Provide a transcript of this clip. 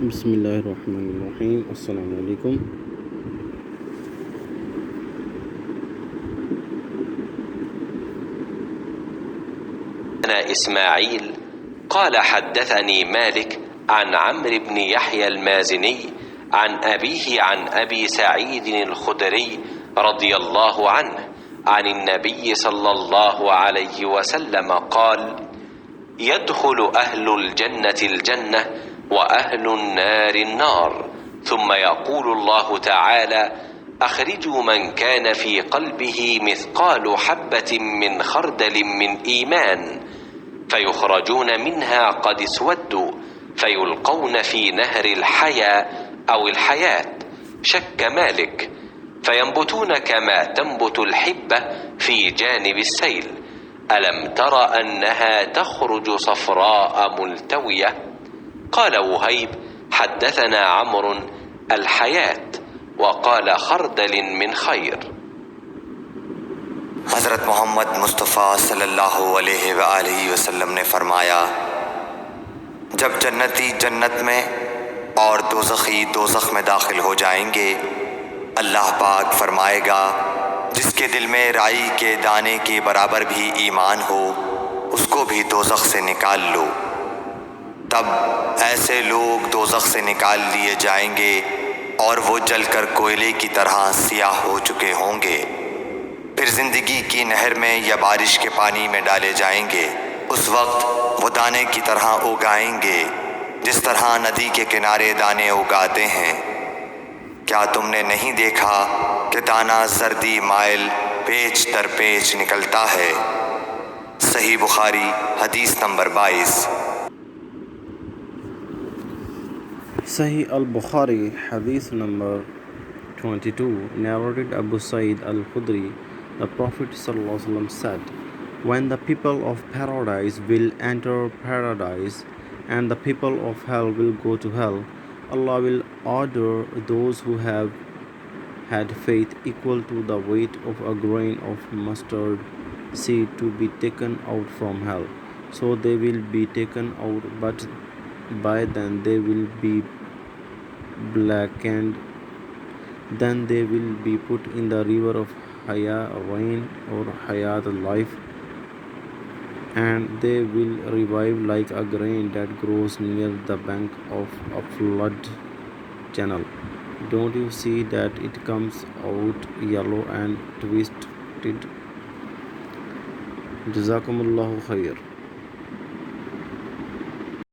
بسم اللہ الرحمن الرحیم۔ السلام علیکم۔ إسماعيل قال حدثني مالك عن عمرو بن يحيى المازني عن أبيه عن أبي سعيد الخدري رضي الله عنه عن النبي صلى الله عليه وسلم قال: يدخل أهل الجنة الجنة وأهل النار النار، ثم يقول الله تعالى: أخرجوا من كان في قلبه مثقال حبة من خردل من إيمان، فيخرجون منها قد اسودوا فيلقون في نهر الحياة أو الحياة، شك مالك، فينبتون كما تنبت الحبة في جانب السيل. ألم تر أنها تخرج صفراء ملتوية؟ قال وهيب: حدثنا عمرو الحياة، وقال خردل من خير۔ حضرت محمد مصطفیٰ صلی اللہ علیہ وآلہ وسلم نے فرمایا، جب جنتی جنت میں اور دوزخی دوزخ میں داخل ہو جائیں گے، اللہ پاک فرمائے گا، جس کے دل میں رائی کے دانے کے برابر بھی ایمان ہو، اس کو بھی دوزخ سے نکال لو۔ تب ایسے لوگ دوزخ سے نکال لیے جائیں گے اور وہ جل کر کوئلے کی طرح سیاہ ہو چکے ہوں گے، پھر زندگی کی نہر میں یا بارش کے پانی میں ڈالے جائیں گے۔ اس وقت وہ دانے کی طرح اگائیں گے، جس طرح ندی کے کنارے دانے اگاتے ہیں۔ کیا تم نے نہیں دیکھا کہ دانہ زردی مائل پیچ در پیچ نکلتا ہے؟ صحیح بخاری حدیث number 22۔ Sahih al-Bukhari, hadith number 22, narrated Abu Sa'id al-Khudri, the Prophet ﷺ said, when the people of paradise will enter paradise and the people of hell will go to hell, Allah will order those who have had faith equal to the weight of a grain of mustard seed to be taken out from hell. So they will be taken out, but by then they will be blackened. Then they will be put in the river of rain or Hayat life, and they will revive like a grain that grows near the bank of a flood channel. Don't you see that it comes out yellow and twisted? Jazakumullahu khair.